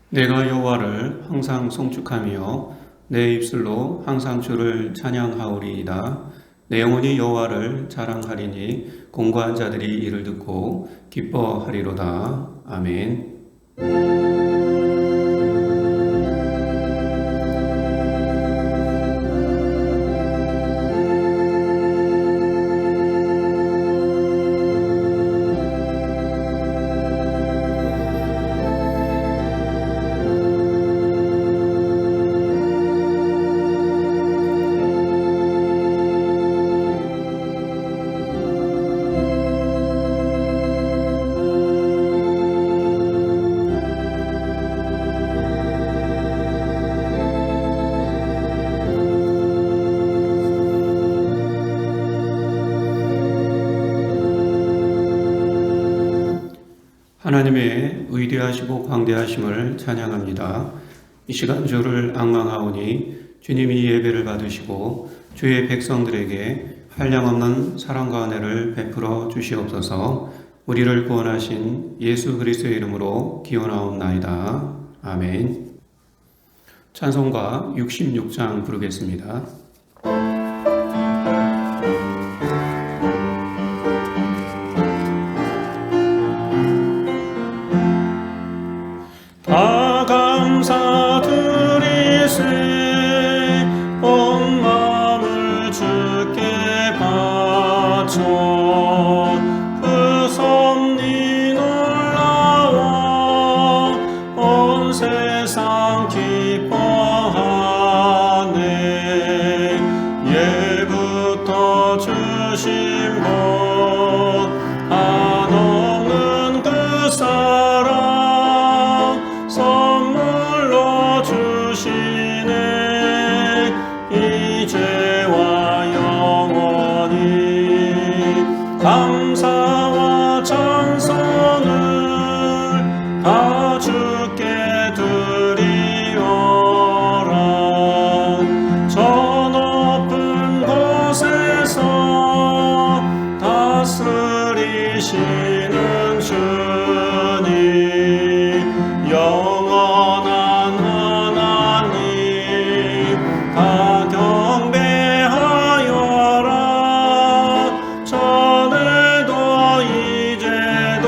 내가 여호와를 항상 송축하며 내 입술로 항상 주를 찬양하오리이다. 내 영혼이 여호와를 자랑하리니 공고한 자들이 이를 듣고 기뻐하리로다. 아멘. 하나님의 위대하시고 광대하심을 찬양합니다. 이 시간 주를 앙망하오니 주님이 예배를 받으시고 주의 백성들에게 한량없는 사랑과 은혜를 베풀어 주시옵소서. 우리를 구원하신 예수 그리스도의 이름으로 기원하옵나이다. 아멘. 찬송가 66장 부르겠습니다. 다 감사드리세 온 마음을 주께 바쳐 그 섭리 놀라워 온 세상 기뻐하네. 예부터 주신 것 한없는 그 사랑 선물로 주시네. 이제와 영원히 감사와 찬송을 다 주께 드리오라. 저 높은 곳에서 다스리시는 주님, 영원한 하나님 다 경배하여라. 전에도 이제도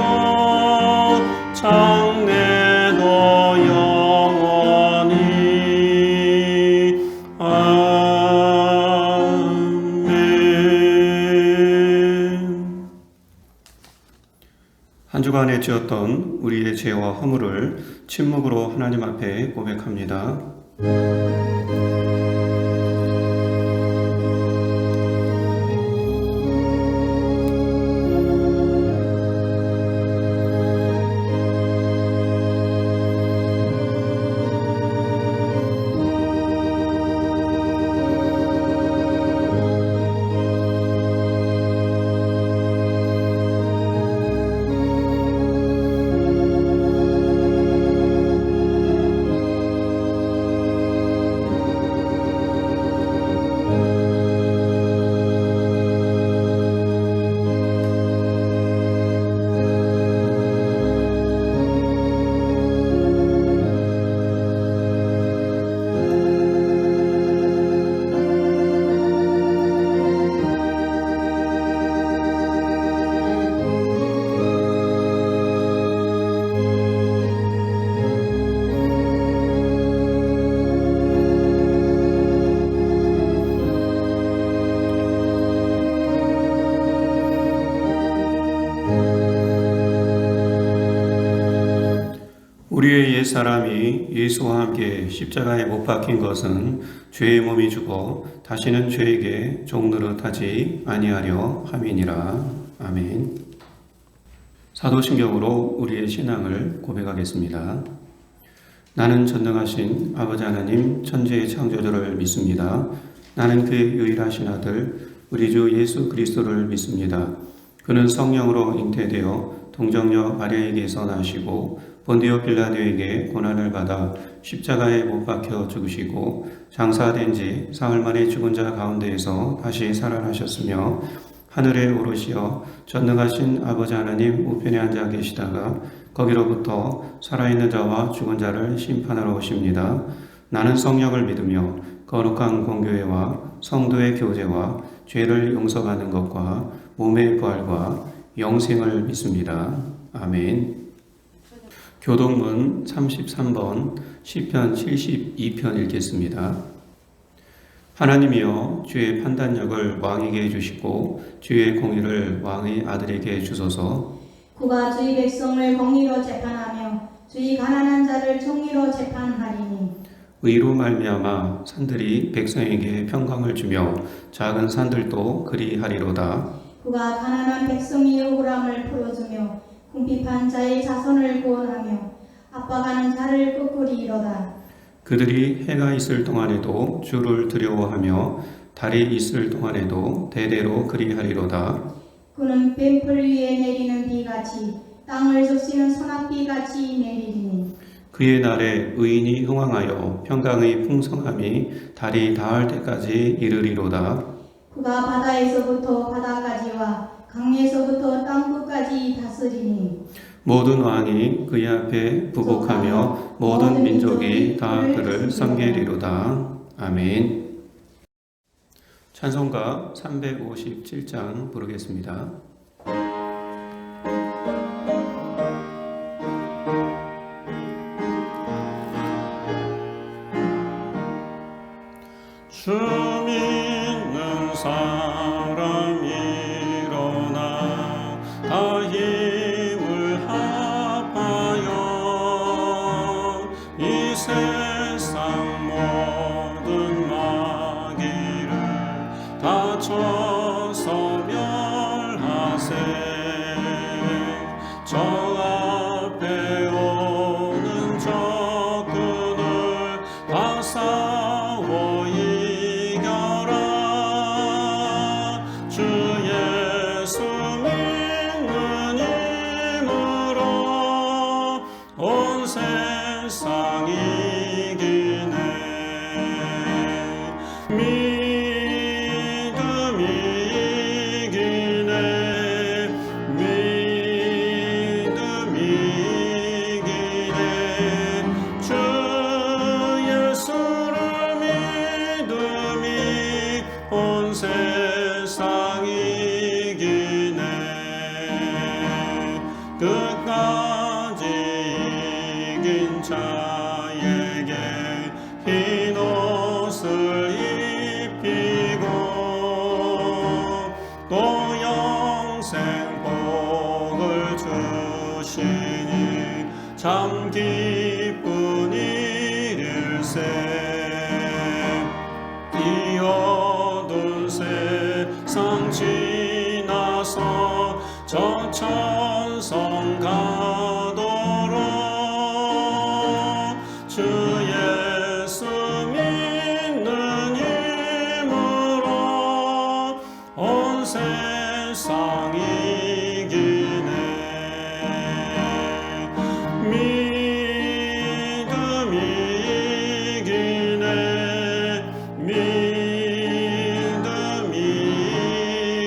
장래도 영원히. 아멘. 한 주간에 지었던 우리의 죄와 허물을 침묵으로 하나님 앞에 고백합니다. 우리의 옛사람이 예수와 함께 십자가에 못 박힌 것은 죄의 몸이 죽어 다시는 죄에게 종노릇하지 아니하려 함이니라. 아멘. 사도신경으로 우리의 신앙을 고백하겠습니다. 나는 전능하신 아버지 하나님 천지의 창조주를 믿습니다. 나는 그의 유일하신 아들 우리 주 예수 그리스도를 믿습니다. 그는 성령으로 잉태되어 동정녀 마리아에게서 나시고 본디오 빌라도에게 고난을 받아 십자가에 못 박혀 죽으시고 장사된 지 사흘 만에 죽은 자 가운데에서 다시 살아나셨으며 하늘에 오르시어 전능하신 아버지 하나님 우편에 앉아 계시다가 거기로부터 살아있는 자와 죽은 자를 심판하러 오십니다. 나는 성령을 믿으며 거룩한 공교회와 성도의 교제와 죄를 용서받는 것과 몸의 부활과 영생을 믿습니다. 아멘. 교동문 33번 시편 72편 읽겠습니다. 하나님이여 주의 판단력을 왕에게 주시고 주의 공의를 왕의 아들에게 주소서. 그가 주의 백성을 공의로 재판하며 주의 가난한 자를 정의로 재판하리니 의로 말미암아 산들이 백성에게 평강을 주며 작은 산들도 그리하리로다. 그가 가난한 백성의 억울함을 풀어주며 궁핍한 자의 자손을 구원하며 압박하는 자를 끄꾸리이로다. 그들이 해가 있을 동안에도 주를 두려워하며 달이 있을 동안에도 대대로 그리하리로다. 그는 뱀풀 위에 내리는 비같이 땅을 적시는 소낙비같이 내리리니 그의 날에 의인이 흥왕하여 평강의 풍성함이 달이 닿을 때까지 이르리로다. 그가 바다에서부터 바다까지와 강에서부터 땅끝까지 다스리니 모든 왕이 그의 앞에 부복하며 모든 민족이 다 그를 섬기리로다. 아멘. 찬송가 357장 부르겠습니다. 주 믿는 사람 일어나 다 힘을 합하여 이 세상 모든 마귀를 다 쳐서 멸하세. 저 앞에 오는 적군을 다 싸워 이겨라. 주 예수 믿는 힘으로 온 세상 이기네. 믿음이 이기네. 믿음이 이기네. 주 예수를 믿음이 온 세상 이기네. 끝까지 이긴 자에게 흰 옷을 입히고 또 영생 복을 주시니 참 기쁜 일일세. 이 어두운 세상 지나서 저 천성 가도록 주 예수 믿는 힘으로 온 세상 이기네. 믿음이 이기네. 믿음이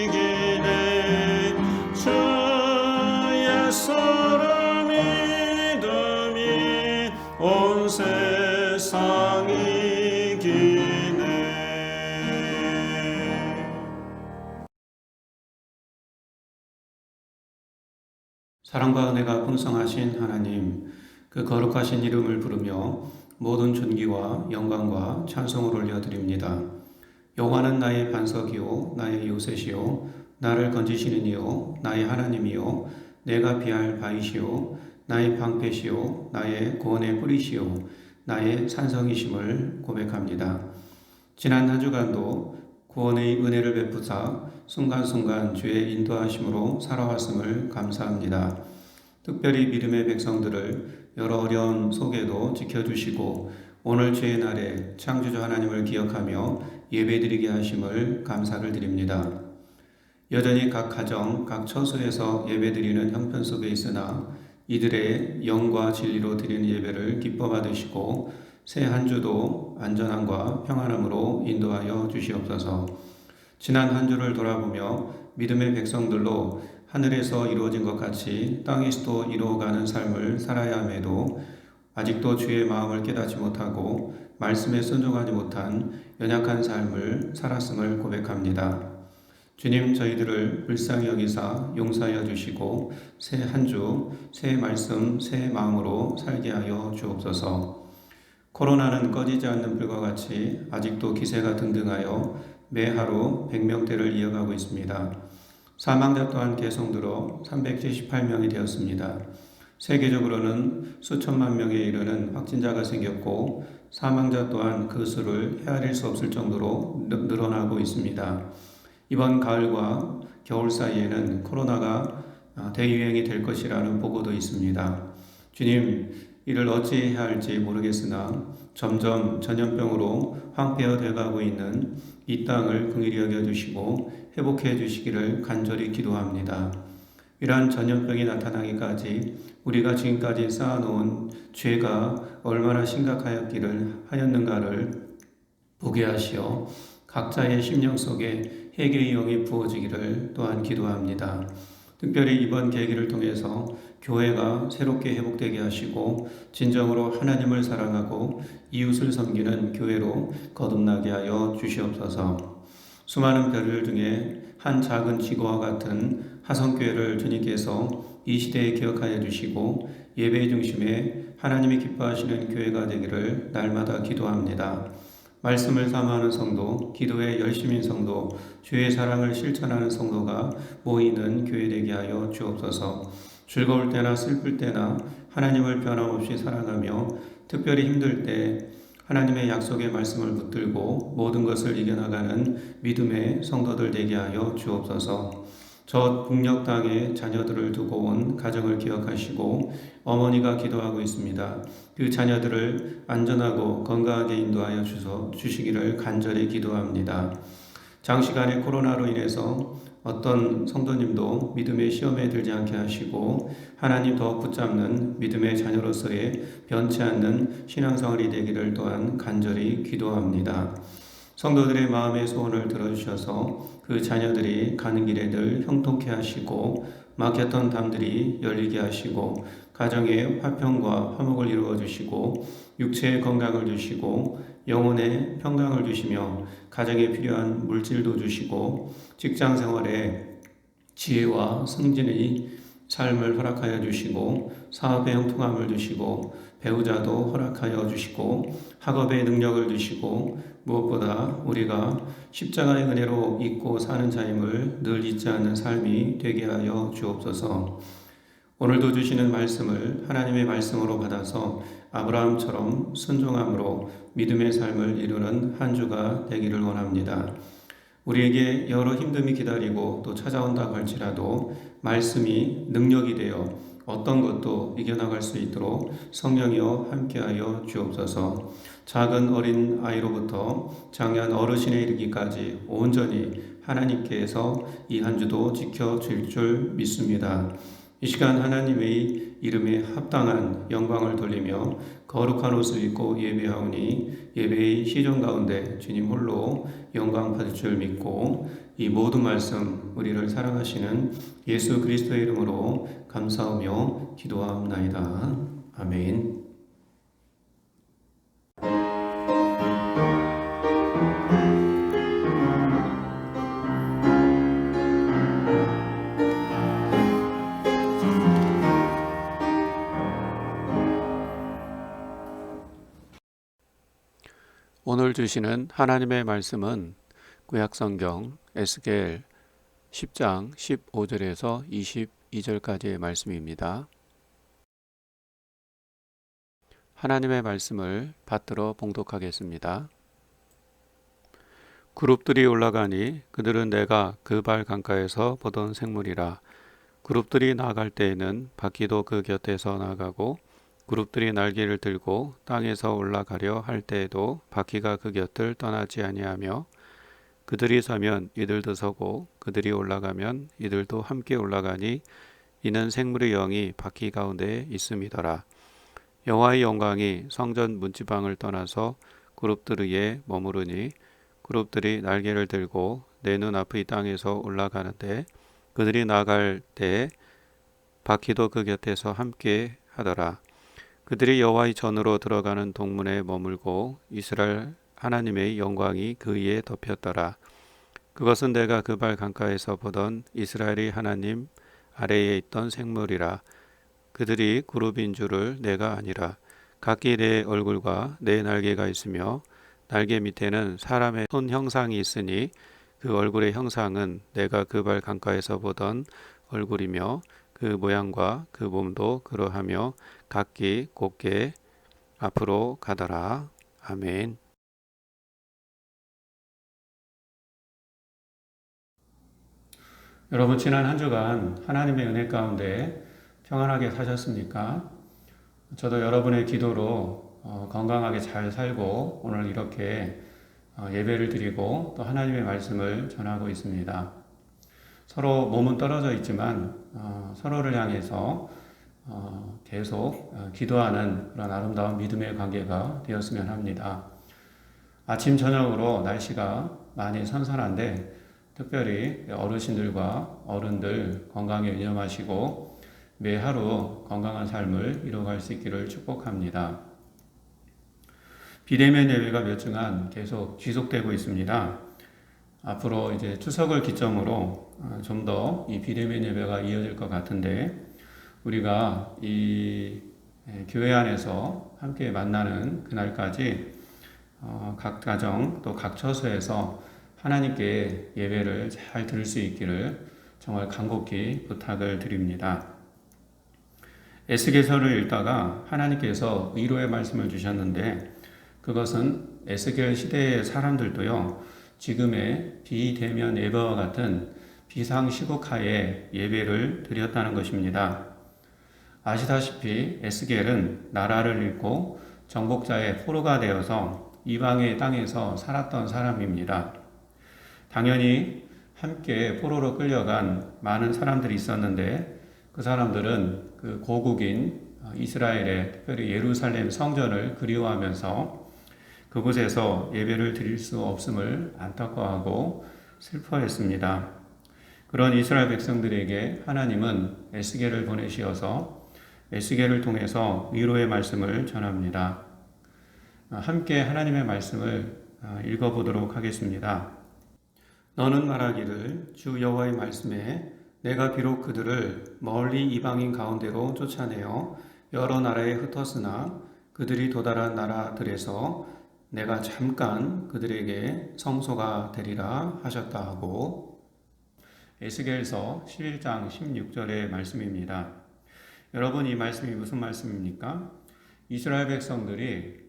이기네. 주 예수를 믿음이 온 세상 이기네. 사랑과 은혜가 풍성하신 하나님, 그 거룩하신 이름을 부르며 모든 존귀와 영광과 찬송을 올려드립니다. 여호와는 나의 반석이요 나의 요새시요 나를 건지시는 이요 나의 하나님이요 내가 피할 바위시요 나의 방패시요 나의 구원의 뿌리시요 나의 산성이심을 고백합니다. 지난 한 주간도 구원의 은혜를 베푸사 순간순간 주의 인도하심으로 살아왔음을 감사합니다. 특별히 믿음의 백성들을 여러 어려운 속에도 지켜주시고 오늘 주의 날에 창조주 하나님을 기억하며 예배드리게 하심을 감사를 드립니다. 여전히 각 가정, 각 처소에서 예배드리는 형편 속에 있으나 이들의 영과 진리로 드리는 예배를 기뻐 받으시고 새 한 주도 안전함과 평안함으로 인도하여 주시옵소서. 지난 한 주를 돌아보며 믿음의 백성들로 하늘에서 이루어진 것 같이 땅에서도 이루어가는 삶을 살아야 함에도 아직도 주의 마음을 깨닫지 못하고 말씀에 순종하지 못한 연약한 삶을 살았음을 고백합니다. 주님, 저희들을 불쌍히 여기사 용서하여 주시고 새 한 주, 새 말씀, 새 마음으로 살게 하여 주옵소서. 코로나는 꺼지지 않는 불과 같이 아직도 기세가 등등하여 매 하루 100명대를 이어가고 있습니다. 사망자 또한 계속 늘어 378명이 되었습니다. 세계적으로는 수천만 명에 이르는 확진자가 생겼고 사망자 또한 그 수를 헤아릴 수 없을 정도로 늘어나고 있습니다. 이번 가을과 겨울 사이에는 코로나가 대유행이 될 것이라는 보고도 있습니다. 주님, 이를 어찌해야 할지 모르겠으나 점점 전염병으로 황폐화 되어가고 있는 이 땅을 긍휼히 여겨주시고 회복해 주시기를 간절히 기도합니다. 이러한 전염병이 나타나기까지 우리가 지금까지 쌓아놓은 죄가 얼마나 심각하였는가를 보게 하시어 각자의 심령 속에 회개의 영이 부어지기를 또한 기도합니다. 특별히 이번 계기를 통해서 교회가 새롭게 회복되게 하시고 진정으로 하나님을 사랑하고 이웃을 섬기는 교회로 거듭나게 하여 주시옵소서. 수많은 별들 중에 한 작은 지구와 같은 하성교회를 주님께서 이 시대에 기억하여 주시고 예배 중심에 하나님이 기뻐하시는 교회가 되기를 날마다 기도합니다. 말씀을 사모하는 성도, 기도에 열심인 성도, 주의 사랑을 실천하는 성도가 모이는 교회 되게 하여 주옵소서. 즐거울 때나 슬플 때나 하나님을 변함없이 사랑하며 특별히 힘들 때 하나님의 약속의 말씀을 붙들고 모든 것을 이겨나가는 믿음의 성도들 되게 하여 주옵소서. 저 북녘 땅에 자녀들을 두고 온 가정을 기억하시고 어머니가 기도하고 있습니다. 그 자녀들을 안전하고 건강하게 인도하여 주시기를 간절히 기도합니다. 장시간의 코로나로 인해서 어떤 성도님도 믿음의 시험에 들지 않게 하시고 하나님 더 붙잡는 믿음의 자녀로서의 변치 않는 신앙생활이 되기를 또한 간절히 기도합니다. 성도들의 마음의 소원을 들어주셔서 그 자녀들이 가는 길에 늘 형통케 하시고 막혔던 담들이 열리게 하시고 가정의 화평과 화목을 이루어 주시고 육체의 건강을 주시고 영혼의 평강을 주시며 가정에 필요한 물질도 주시고 직장 생활에 지혜와 승진의 삶을 허락하여 주시고 사업의 형통함을 주시고 배우자도 허락하여 주시고 학업의 능력을 주시고 무엇보다 우리가 십자가의 은혜로 잊고 사는 자임을 늘 잊지 않는 삶이 되게 하여 주옵소서. 오늘도 주시는 말씀을 하나님의 말씀으로 받아서 아브라함처럼 순종함으로 믿음의 삶을 이루는 한 주가 되기를 원합니다. 우리에게 여러 힘듦이 기다리고 또 찾아온다고 할지라도 말씀이 능력이 되어 어떤 것도 이겨나갈 수 있도록 성령이여 함께하여 주옵소서. 작은 어린 아이로부터 장년 어르신에 이르기까지 온전히 하나님께서 이 한 주도 지켜줄 줄 믿습니다. 이 시간 하나님의 이름에 합당한 영광을 돌리며 거룩한 옷을 입고 예배하오니 예배의 시종 가운데 주님 홀로 영광 받을 줄 믿고 이 모든 말씀 우리를 사랑하시는 예수 그리스도의 이름으로 감사하며 기도하옵나이다. 아멘. 오늘 주시는 하나님의 말씀은 구약성경 에스겔 10장 15절에서 22절까지의 말씀입니다. 하나님의 말씀을 받들어 봉독하겠습니다. 그룹들이 올라가니 그들은 내가 그발 강가에서 보던 생물이라. 그룹들이 나아갈 때에는 바퀴도 그 곁에서 나가고 그룹들이 날개를 들고 땅에서 올라가려 할 때에도 바퀴가 그 곁을 떠나지 아니하며 그들이 서면 이들도 서고 그들이 올라가면 이들도 함께 올라가니 이는 생물의 영이 바퀴 가운데에 있음이더라. 여호와의 영광이 성전 문지방을 떠나서 그룹들 위에 머무르니 그룹들이 날개를 들고 내 눈앞의 땅에서 올라가는데 그들이 나갈 때 바퀴도 그 곁에서 함께 하더라. 그들이 여호와의 전으로 들어가는 동문에 머물고 이스라엘 하나님의 영광이 그 위에 덮였더라. 그것은 내가 그 발 강가에서 보던 이스라엘의 하나님 아래에 있던 생물이라. 그들이 그룹인 줄을 내가 아니라. 각기 내 얼굴과 내 날개가 있으며 날개 밑에는 사람의 손 형상이 있으니 그 얼굴의 형상은 내가 그 발 강가에서 보던 얼굴이며 그 모양과 그 몸도 그러하며 각기 곱게 앞으로 가더라. 아멘. 여러분, 지난 한 주간 하나님의 은혜 가운데 평안하게 사셨습니까? 저도 여러분의 기도로 건강하게 잘 살고 오늘 이렇게 예배를 드리고 또 하나님의 말씀을 전하고 있습니다. 서로 몸은 떨어져 있지만 서로를 향해서 계속 기도하는 그런 아름다운 믿음의 관계가 되었으면 합니다. 아침 저녁으로 날씨가 많이 선선한데 특별히 어르신들과 어른들 건강에 유념하시고 매 하루 건강한 삶을 이루어갈 수 있기를 축복합니다. 비대면 예배가 몇 주간 계속 지속되고 있습니다. 앞으로 이제 추석을 기점으로 좀 더 이 비대면 예배가 이어질 것 같은데 우리가 이 교회 안에서 함께 만나는 그날까지 각 가정 또 각 처소에서 하나님께 예배를 잘 들을 수 있기를 정말 간곡히 부탁을 드립니다. 에스겔서를 읽다가 하나님께서 위로의 말씀을 주셨는데 그것은 에스겔 시대의 사람들도요 지금의 비대면 예배와 같은 비상시국하에 예배를 드렸다는 것입니다. 아시다시피 에스겔은 나라를 잃고 정복자의 포로가 되어서 이방의 땅에서 살았던 사람입니다. 당연히 함께 포로로 끌려간 많은 사람들이 있었는데 그 사람들은 그 고국인 이스라엘의 특별히 예루살렘 성전을 그리워하면서 그곳에서 예배를 드릴 수 없음을 안타까워하고 슬퍼했습니다. 그런 이스라엘 백성들에게 하나님은 에스겔을 보내시어서 에스겔을 통해서 위로의 말씀을 전합니다. 함께 하나님의 말씀을 읽어보도록 하겠습니다. 너는 말하기를 주 여호와의 말씀에 내가 비록 그들을 멀리 이방인 가운데로 쫓아내어 여러 나라에 흩었으나 그들이 도달한 나라들에서 내가 잠깐 그들에게 성소가 되리라 하셨다 하고 에스겔서 11장 16절의 말씀입니다. 여러분, 이 말씀이 무슨 말씀입니까? 이스라엘 백성들이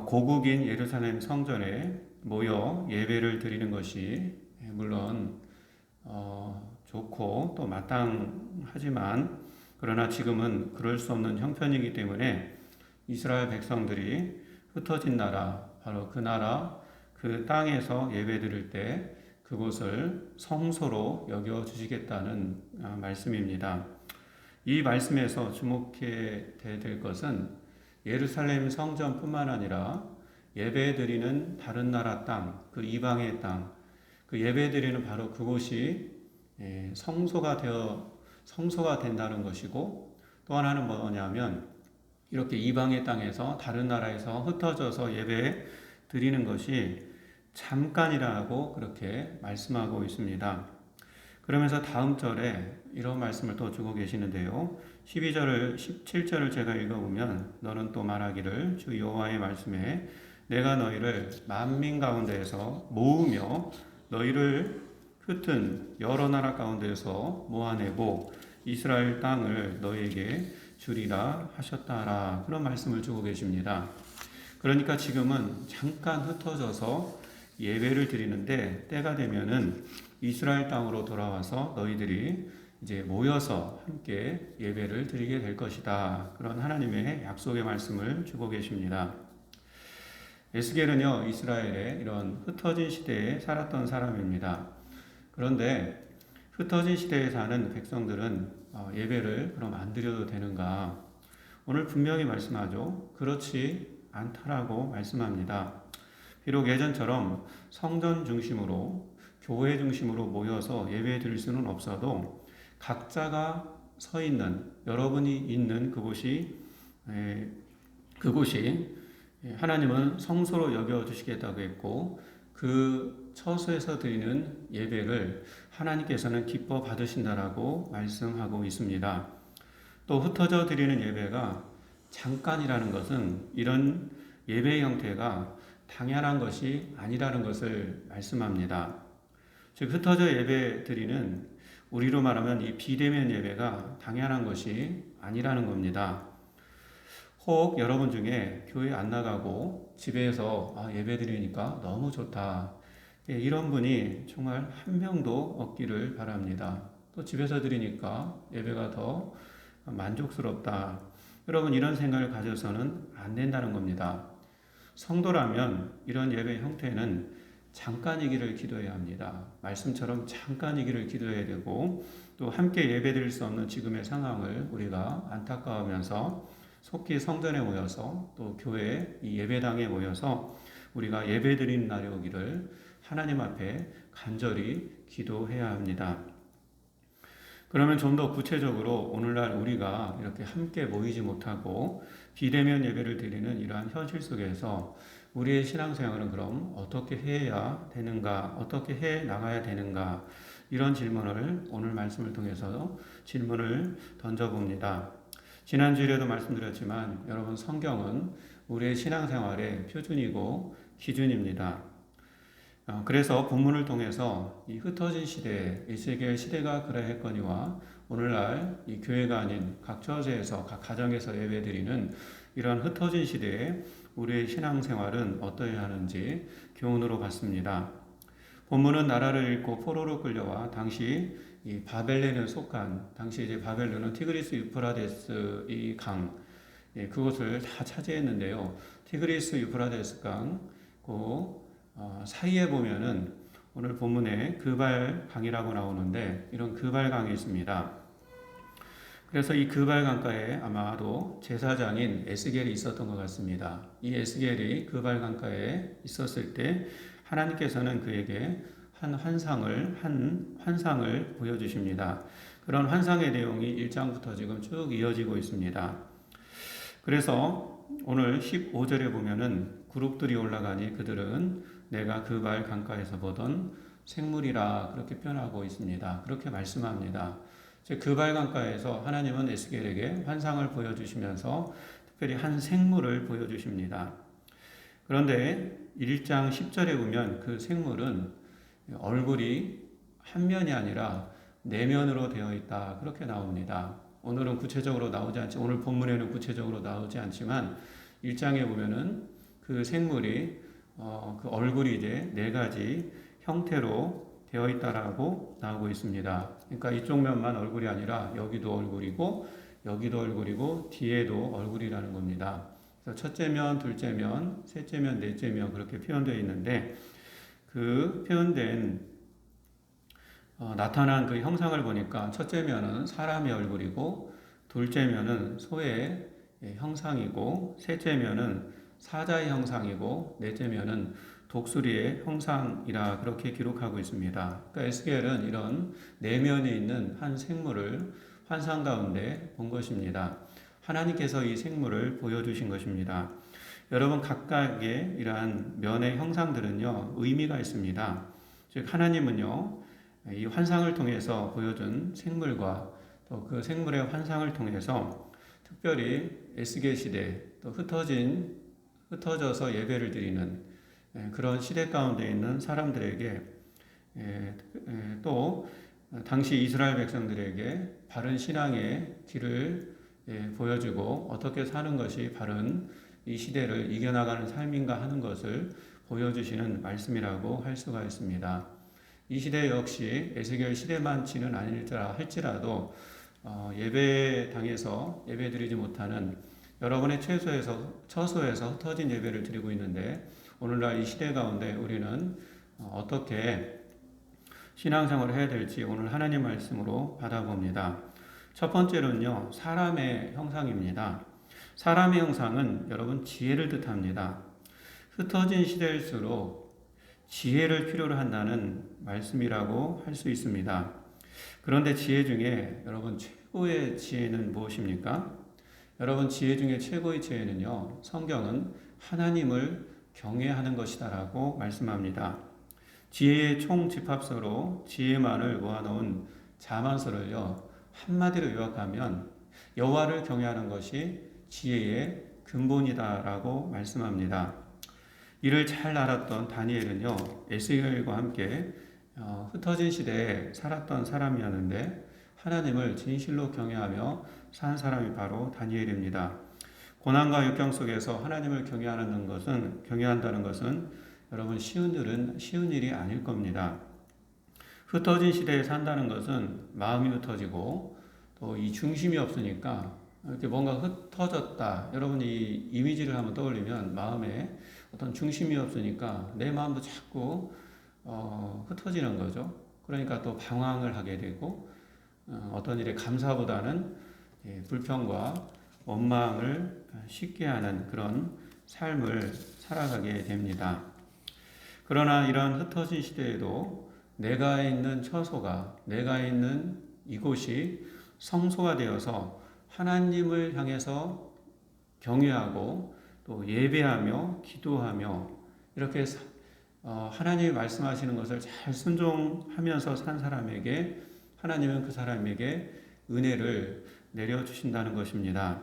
고국인 예루살렘 성전에 모여 예배를 드리는 것이 물론 좋고 또 마땅하지만 그러나 지금은 그럴 수 없는 형편이기 때문에 이스라엘 백성들이 흩어진 나라, 바로 그 나라, 그 땅에서 예배 드릴 때 그곳을 성소로 여겨주시겠다는 말씀입니다. 이 말씀에서 주목해야 될 것은 예루살렘 성전뿐만 아니라 예배드리는 다른 나라 땅, 그 이방의 땅, 그 예배드리는 바로 그곳이 성소가 된다는 것이고 또 하나는 뭐냐면 이렇게 이방의 땅에서 다른 나라에서 흩어져서 예배 드리는 것이 잠깐이라고 그렇게 말씀하고 있습니다. 그러면서 다음 절에 이런 말씀을 또 주고 계시는데요. 12절을 17절을 제가 읽어보면 너는 또 말하기를 주 여호와의 말씀에 내가 너희를 만민 가운데에서 모으며 너희를 흩은 여러 나라 가운데에서 모아내고 이스라엘 땅을 너희에게 주리라 하셨다라 그런 말씀을 주고 계십니다. 그러니까 지금은 잠깐 흩어져서 예배를 드리는데 때가 되면은 이스라엘 땅으로 돌아와서 너희들이 이제 모여서 함께 예배를 드리게 될 것이다. 그런 하나님의 약속의 말씀을 주고 계십니다. 에스겔은요, 이스라엘의 이런 흩어진 시대에 살았던 사람입니다. 그런데 흩어진 시대에 사는 백성들은 예배를 그럼 안 드려도 되는가? 오늘 분명히 말씀하죠. 그렇지 않다라고 말씀합니다. 비록 예전처럼 성전 중심으로 교회 중심으로 모여서 예배 드릴 수는 없어도 각자가 서 있는, 여러분이 있는 그곳이 하나님은 성소로 여겨주시겠다고 했고, 그 처소에서 드리는 예배를 하나님께서는 기뻐 받으신다라고 말씀하고 있습니다. 또 흩어져 드리는 예배가 잠깐이라는 것은 이런 예배 형태가 당연한 것이 아니라는 것을 말씀합니다. 즉 흩어져 예배 드리는, 우리로 말하면 이 비대면 예배가 당연한 것이 아니라는 겁니다. 혹 여러분 중에 교회 안 나가고 집에서 예배 드리니까 너무 좋다, 이런 분이 정말 한 명도 없기를 바랍니다. 또 집에서 드리니까 예배가 더 만족스럽다, 여러분 이런 생각을 가져서는 안 된다는 겁니다. 성도라면 이런 예배 형태는 잠깐이기를 기도해야 합니다. 말씀처럼 잠깐이기를 기도해야 되고, 또 함께 예배드릴 수 없는 지금의 상황을 우리가 안타까워하면서 속히 성전에 모여서 또 교회 이 예배당에 모여서 우리가 예배드리는 날이 오기를 하나님 앞에 간절히 기도해야 합니다. 그러면 좀 더 구체적으로 오늘날 우리가 이렇게 함께 모이지 못하고 비대면 예배를 드리는 이러한 현실 속에서 우리의 신앙생활은 그럼 어떻게 해야 되는가, 어떻게 해 나가야 되는가, 이런 질문을 오늘 말씀을 통해서 질문을 던져봅니다. 지난주에도 말씀드렸지만 여러분, 성경은 우리의 신앙생활의 표준이고 기준입니다. 그래서 본문을 통해서 이 흩어진 시대에 에스겔 시대가 그러했거니와 오늘날 이 교회가 아닌 각 처소에서 각 가정에서 예배드리는 이러한 흩어진 시대에 우리의 신앙생활은 어떠해야 하는지 교훈으로 봤습니다. 본문은 나라를 잃고 포로로 끌려와 당시 이 바벨론에 속한, 당시 이제 바벨론은 티그리스 유프라데스 이 강, 그것을 다 차지했는데요. 티그리스 유프라데스 강 사이에 보면은 오늘 본문에 그발 강이라고 나오는데 이런 그발 강이 있습니다. 그래서 이 그발 강가에 아마도 제사장인 에스겔이 있었던 것 같습니다. 이 에스겔이 그발 강가에 있었을 때 하나님께서는 그에게 한 환상을 보여주십니다. 그런 환상의 내용이 1장부터 지금 쭉 이어지고 있습니다. 그래서 오늘 15절에 보면은 그룹들이 올라가니 그들은 내가 그발 강가에서 보던 생물이라, 그렇게 표현하고 있습니다. 그렇게 말씀합니다. 그발 강가에서 하나님은 에스겔에게 환상을 보여주시면서 특별히 한 생물을 보여주십니다. 그런데 1장 10절에 보면 그 생물은 얼굴이 한 면이 아니라 네 면으로 되어 있다, 그렇게 나옵니다. 오늘은 구체적으로 나오지 않지, 오늘 본문에는 구체적으로 나오지 않지만 1장에 보면은 그 생물이 그 얼굴이 이제 네 가지 형태로 되어 있다라고 나오고 있습니다. 그러니까 이쪽 면만 얼굴이 아니라 여기도 얼굴이고 여기도 얼굴이고 뒤에도 얼굴이라는 겁니다. 그래서 첫째 면, 둘째 면, 셋째 면, 넷째 면, 그렇게 표현되어 있는데 그 표현된 나타난 그 형상을 보니까 첫째 면은 사람의 얼굴이고, 둘째 면은 소의 형상이고, 셋째 면은 사자의 형상이고, 넷째 면은 독수리의 형상이라 그렇게 기록하고 있습니다. 그러니까 에스겔은 이런 내면에 있는 한 생물을 환상 가운데 본 것입니다. 하나님께서 이 생물을 보여주신 것입니다. 여러분, 각각의 이러한 면의 형상들은요, 의미가 있습니다. 즉 하나님은요, 이 환상을 통해서 보여준 생물과 또 그 생물의 환상을 통해서 특별히 에스겔 시대, 또 흩어져서 예배를 드리는 그런 시대 가운데 있는 사람들에게, 또 당시 이스라엘 백성들에게 바른 신앙의 길을 보여주고 어떻게 사는 것이 바른 이 시대를 이겨나가는 삶인가 하는 것을 보여주시는 말씀이라고 할 수가 있습니다. 이 시대 역시 에스겔 시대만치는 아닐지라 할지라도 예배당에서 예배드리지 못하는 여러분의 처소에서 흩어진 예배를 드리고 있는데, 오늘날 이 시대 가운데 우리는 어떻게 신앙생활을 해야 될지 오늘 하나님 말씀으로 받아봅니다. 첫 번째로는요, 사람의 형상입니다. 사람의 형상은 여러분 지혜를 뜻합니다. 흩어진 시대일수록 지혜를 필요로 한다는 말씀이라고 할 수 있습니다. 그런데 지혜 중에 여러분 최고의 지혜는 무엇입니까? 여러분 지혜 중에 최고의 지혜는요, 성경은 하나님을 경외하는 것이다라고 말씀합니다. 지혜의 총 집합서로 지혜만을 모아놓은 자만서를요, 한마디로 요약하면 여호와를 경외하는 것이 지혜의 근본이다라고 말씀합니다. 이를 잘 알았던 다니엘은요, 에스겔과 함께 흩어진 시대에 살았던 사람이었는데 하나님을 진실로 경외하며 산 사람이 바로 다니엘입니다. 고난과 역경 속에서 하나님을 경외한다는 것은 여러분 쉬운 일이 아닐 겁니다. 흩어진 시대에 산다는 것은 마음이 흩어지고 또 이 중심이 없으니까 이렇게 뭔가 흩어졌다. 여러분 이 이미지를 한번 떠올리면 마음에 어떤 중심이 없으니까 내 마음도 자꾸 흩어지는 거죠. 그러니까 또 방황을 하게 되고 어떤 일에 감사보다는 불평과 원망을 쉽게 하는 그런 삶을 살아가게 됩니다. 그러나 이런 흩어진 시대에도 내가 있는 처소가, 내가 있는 이곳이 성소가 되어서 하나님을 향해서 경외하고 또 예배하며 기도하며 이렇게 하나님이 말씀하시는 것을 잘 순종하면서 산 사람에게 하나님은 그 사람에게 은혜를 내려주신다는 것입니다.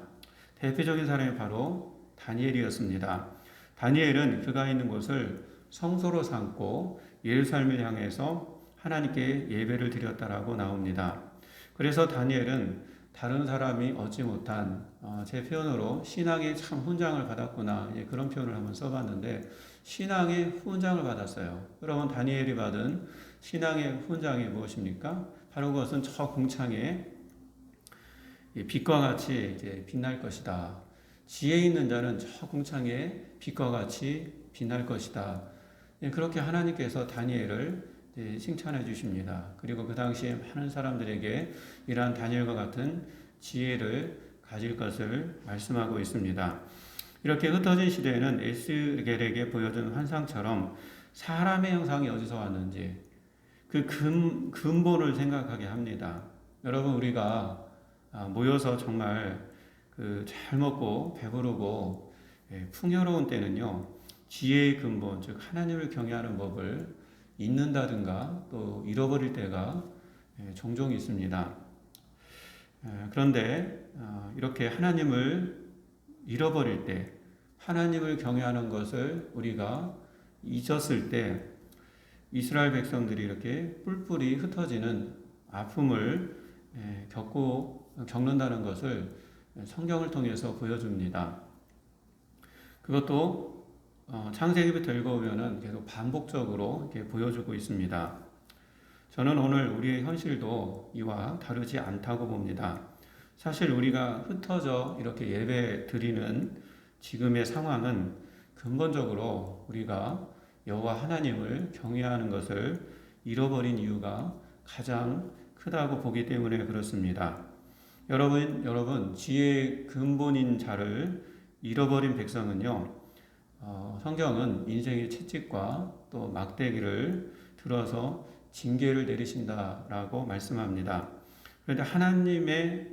대표적인 사람이 바로 다니엘이었습니다. 다니엘은 그가 있는 곳을 성소로 삼고 예루살렘을 향해서 하나님께 예배를 드렸다라고 나옵니다. 그래서 다니엘은 다른 사람이 얻지 못한 제 표현으로 신앙의 참 훈장을 받았구나, 그런 표현을 한번 써봤는데 신앙의 훈장을 받았어요. 여러분 다니엘이 받은 신앙의 훈장이 무엇입니까? 바로 그것은 저 궁창에 빛과 같이 이제 빛날 것이다. 지혜 있는 자는 저 궁창에 빛과 같이 빛날 것이다. 그렇게 하나님께서 다니엘을 칭찬해 주십니다. 그리고 그 당시에 많은 사람들에게 이러한 다니엘과 같은 지혜를 가질 것을 말씀하고 있습니다. 이렇게 흩어진 시대에는 에스겔에게 보여준 환상처럼 사람의 형상이 어디서 왔는지 그 근본을 생각하게 합니다. 여러분 우리가 모여서 정말 잘 먹고 배부르고 풍요로운 때는요, 지혜의 근본, 즉 하나님을 경외하는 법을 잊는다든가 또 잃어버릴 때가 종종 있습니다. 그런데 이렇게 하나님을 잃어버릴 때, 하나님을 경외하는 것을 우리가 잊었을 때 이스라엘 백성들이 이렇게 뿔뿔이 흩어지는 아픔을 겪는다는 것을 성경을 통해서 보여줍니다. 그것도 창세기부터 읽어보면은 계속 반복적으로 이렇게 보여주고 있습니다. 저는 오늘 우리의 현실도 이와 다르지 않다고 봅니다. 사실 우리가 흩어져 이렇게 예배 드리는 지금의 상황은 근본적으로 우리가 여호와 하나님을 경외하는 것을 잃어버린 이유가 가장 크다고 보기 때문에 그렇습니다. 여러분 지혜의 근본인 자를 잃어버린 백성은요, 성경은 인생의 채찍과 또 막대기를 들어서 징계를 내리신다라고 말씀합니다. 그런데 하나님이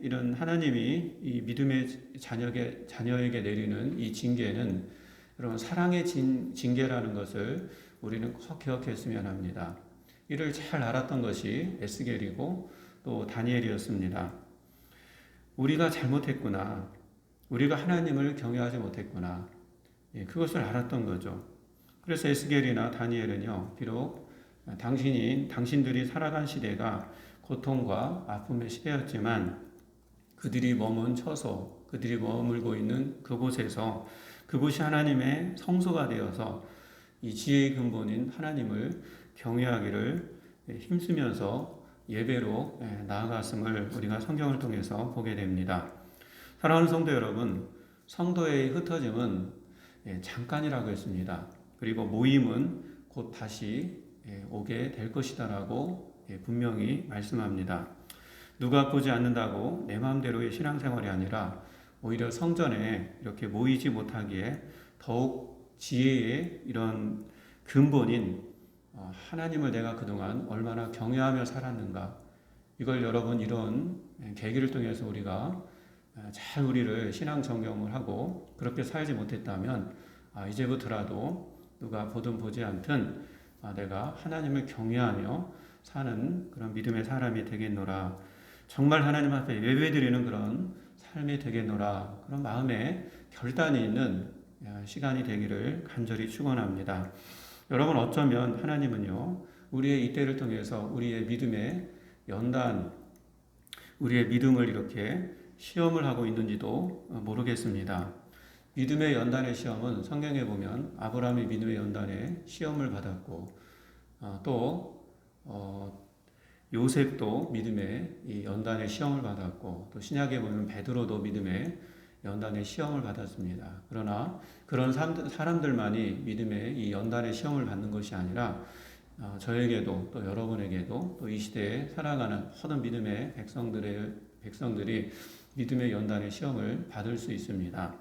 이 믿음의 자녀에게 내리는 이 징계는 여러분 사랑의 징계라는 것을 우리는 꼭 기억했으면 합니다. 이를 잘 알았던 것이 에스겔이고 또 다니엘이었습니다. 우리가 잘못했구나. 우리가 하나님을 경외하지 못했구나. 그것을 알았던 거죠. 그래서 에스겔이나 다니엘은요, 비록 당신들이 살아간 시대가 고통과 아픔의 시대였지만 그들이 머문 처소, 그들이 머물고 있는 그곳에서 그곳이 하나님의 성소가 되어서 이 지혜의 근본인 하나님을 경외하기를 힘쓰면서 예배로 나아갔음을 우리가 성경을 통해서 보게 됩니다. 사랑하는 성도 여러분, 성도의 흩어짐은 잠깐이라고 했습니다. 그리고 모임은 곧 다시 오게 될 것이다라고 분명히 말씀합니다. 누가 보지 않는다고 내 마음대로의 신앙생활이 아니라 오히려 성전에 이렇게 모이지 못하기에 더욱 지혜의 이런 근본인 하나님을 내가 그동안 얼마나 경외하며 살았는가, 이걸 여러분 이런 계기를 통해서 우리가 잘 우리를 신앙 점검을 하고 그렇게 살지 못했다면 이제부터라도 누가 보든 보지 않든 내가 하나님을 경외하며 사는 그런 믿음의 사람이 되겠노라, 정말 하나님 앞에 예배드리는 그런 삶이 되겠노라, 그런 마음에 결단이 있는 시간이 되기를 간절히 축원합니다. 여러분, 어쩌면 하나님은요, 우리의 이때를 통해서 우리의 믿음의 연단, 우리의 믿음을 이렇게 시험을 하고 있는지도 모르겠습니다. 믿음의 연단의 시험은 성경에 보면 아브라함이 믿음의 연단에 시험을 받았고, 또 요셉도 믿음의 이 연단의 시험을 받았고, 또 신약에 보면 베드로도 믿음의 연단의 시험을 받았습니다. 그러나 그런 사람들만이 믿음의 이 연단의 시험을 받는 것이 아니라 저에게도 또 여러분에게도 또 이 시대에 살아가는 모든 믿음의 백성들이 믿음의 연단의 시험을 받을 수 있습니다.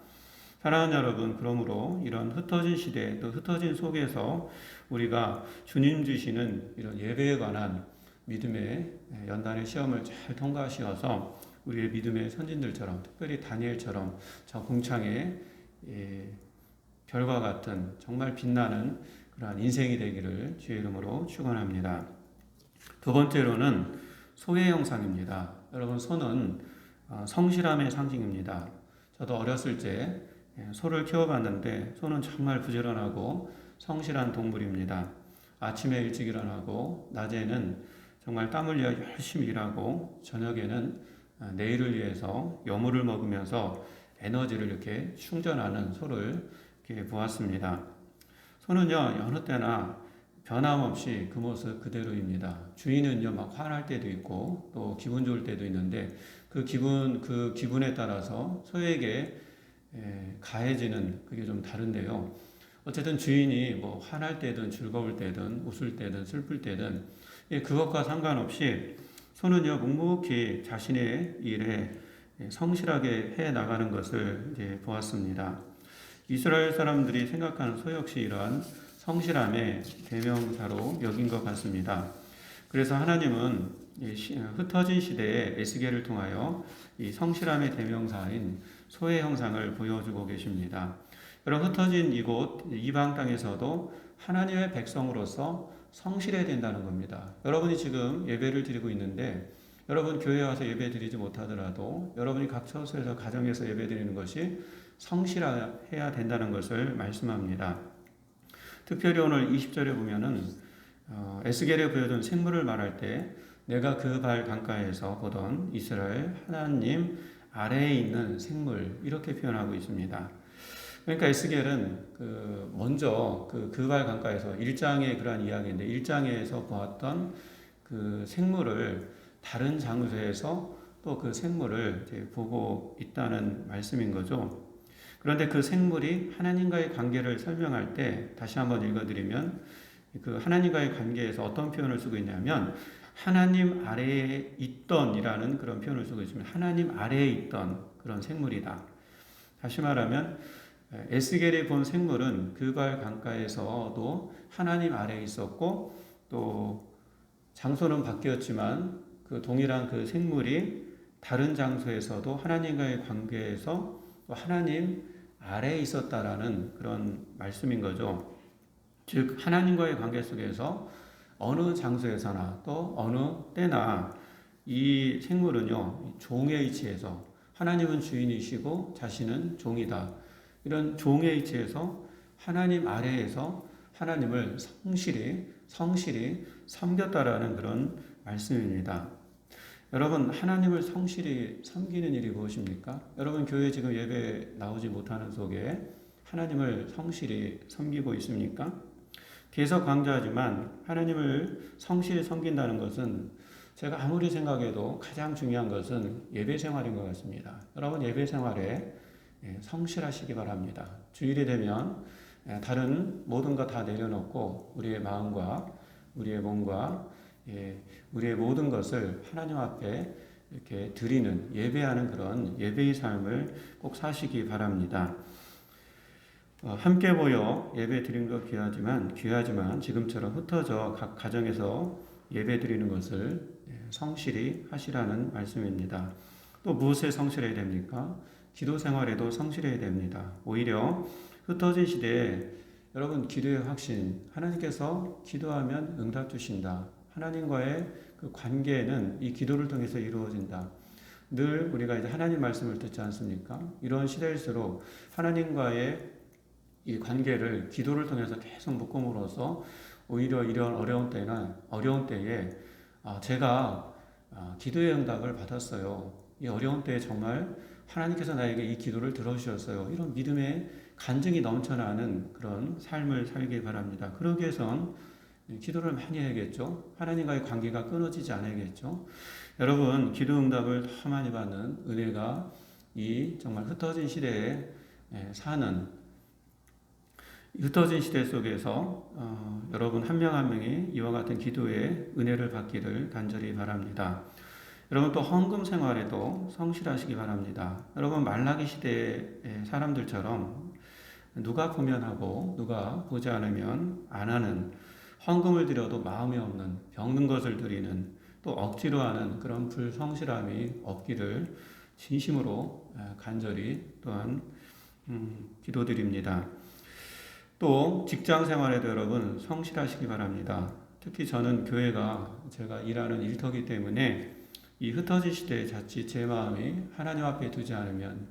사랑하는 여러분, 그러므로 이런 흩어진 시대, 또 흩어진 속에서 우리가 주님 주시는 이런 예배에 관한 믿음의 연단의 시험을 잘 통과하셔서 우리의 믿음의 선진들처럼, 특별히 다니엘처럼 저 궁창의 별과 같은 정말 빛나는 그러한 인생이 되기를 주의 이름으로 축원합니다. 두 번째로는 소의 형상입니다. 여러분, 소는 성실함의 상징입니다. 저도 어렸을 때 소를 키워봤는데 소는 정말 부지런하고 성실한 동물입니다. 아침에 일찍 일어나고 낮에는 정말 땀 흘려 열심히 일하고 저녁에는 내일을 위해서 여물을 먹으면서 에너지를 이렇게 충전하는 소를 이렇게 보았습니다. 소는요, 여느 때나 변함없이 그 모습 그대로입니다. 주인은요, 막 화날 때도 있고 또 기분 좋을 때도 있는데 그 기분에 따라서 소에게 가해지는 그게 좀 다른데요. 어쨌든 주인이 뭐 화날 때든 즐거울 때든 웃을 때든 슬플 때든 그것과 상관없이 소는요, 묵묵히 자신의 일에 성실하게 해 나가는 것을 이제 보았습니다. 이스라엘 사람들이 생각하는 소 역시 이러한 성실함의 대명사로 여긴 것 같습니다. 그래서 하나님은 흩어진 시대에 에스겔을 통하여 이 성실함의 대명사인 소의 형상을 보여주고 계십니다. 여러분, 흩어진 이곳 이방 땅에서도 하나님의 백성으로서 성실해야 된다는 겁니다. 여러분이 지금 예배를 드리고 있는데 여러분 교회에 와서 예배 드리지 못하더라도 여러분이 각 처소에서 가정에서 예배 드리는 것이 성실해야 된다는 것을 말씀합니다. 특별히 오늘 20절에 보면은 에스겔에 보여준 생물을 말할 때 내가 그 발 강가에서 보던 이스라엘 하나님 아래에 있는 생물, 이렇게 표현하고 있습니다. 그러니까 에스겔은 먼저 그 발 강가에서 1장의 그러한 이야기인데 1장에서 보았던 그 생물을 다른 장소에서 또 그 생물을 이제 보고 있다는 말씀인 거죠. 그런데 그 생물이 하나님과의 관계를 설명할 때 다시 한번 읽어드리면 그 하나님과의 관계에서 어떤 표현을 쓰고 있냐면 하나님 아래에 있던이라는 그런 표현을 쓰고 있습니다. 하나님 아래에 있던 그런 생물이다. 다시 말하면 에스겔이 본 생물은 그 발 강가에서도 하나님 아래에 있었고 또 장소는 바뀌었지만 그 동일한 그 생물이 다른 장소에서도 하나님과의 관계에서 또 하나님 아래에 있었다라는 그런 말씀인 거죠. 즉 하나님과의 관계 속에서 어느 장소에서나 또 어느 때나 이 생물은요, 종의 위치에서 하나님은 주인이시고 자신은 종이다. 이런 종의 위치에서 하나님 아래에서 하나님을 성실히 섬겼다라는 그런 말씀입니다. 여러분, 하나님을 성실히 섬기는 일이 무엇입니까? 여러분, 교회 지금 예배 나오지 못하는 속에 하나님을 성실히 섬기고 있습니까? 계속 강조하지만 하나님을 성실히 섬긴다는 것은 제가 아무리 생각해도 가장 중요한 것은 예배 생활인 것 같습니다. 여러분, 예배 생활에 성실하시기 바랍니다. 주일이 되면 다른 모든 것 다 내려놓고 우리의 마음과 우리의 몸과 우리의 모든 것을 하나님 앞에 이렇게 드리는, 예배하는 그런 예배의 삶을 꼭 사시기 바랍니다. 함께 모여 예배 드리는 것 귀하지만 지금처럼 흩어져 각 가정에서 예배 드리는 것을 성실히 하시라는 말씀입니다. 또 무엇에 성실해야 됩니까? 기도 생활에도 성실해야 됩니다. 오히려 흩어진 시대에 여러분 기도의 확신, 하나님께서 기도하면 응답 주신다. 하나님과의 그 관계는 이 기도를 통해서 이루어진다. 늘 우리가 이제 하나님 말씀을 듣지 않습니까? 이런 시대일수록 하나님과의 이 관계를 기도를 통해서 계속 묶음으로써 오히려 이런 어려운 때에 제가 기도의 응답을 받았어요. 이 어려운 때에 정말 하나님께서 나에게 이 기도를 들어주셨어요. 이런 믿음의 간증이 넘쳐나는 그런 삶을 살길 바랍니다. 그러기 위해선 기도를 많이 해야겠죠. 하나님과의 관계가 끊어지지 않아야겠죠. 여러분, 기도 응답을 더 많이 받는 은혜가 이 정말 흩어진 시대에 흩어진 시대 속에서 여러분 한 명 한 명이 이와 같은 기도의 은혜를 받기를 간절히 바랍니다. 여러분 또 헌금 생활에도 성실하시기 바랍니다. 여러분 말라기 시대의 사람들처럼 누가 보면 하고 누가 보지 않으면 안 하는, 헌금을 드려도 마음이 없는, 병든 것을 드리는, 또 억지로 하는 그런 불성실함이 없기를 진심으로 간절히 또한 기도드립니다. 또 직장 생활에도 여러분 성실하시기 바랍니다. 특히 저는 교회가 제가 일하는 일터기 때문에 이 흩어진 시대에 자칫 제 마음이 하나님 앞에 두지 않으면,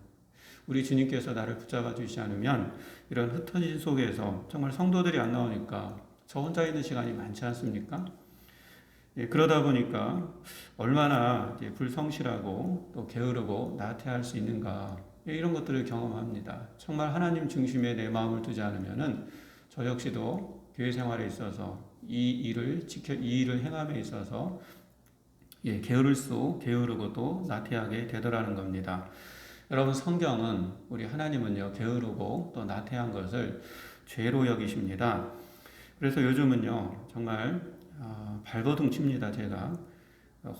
우리 주님께서 나를 붙잡아 주시지 않으면 이런 흩어진 속에서 정말 성도들이 안 나오니까 저 혼자 있는 시간이 많지 않습니까? 그러다 보니까 얼마나 불성실하고 또 게으르고 나태할 수 있는가, 이런 것들을 경험합니다. 정말 하나님 중심에 내 마음을 두지 않으면은 저 역시도 교회 생활에 있어서 이 일을 행함에 있어서 게으르고 또 나태하게 되더라는 겁니다. 여러분 성경은 우리 하나님은요 게으르고 또 나태한 것을 죄로 여기십니다. 그래서 요즘은요 정말 발버둥 칩니다. 제가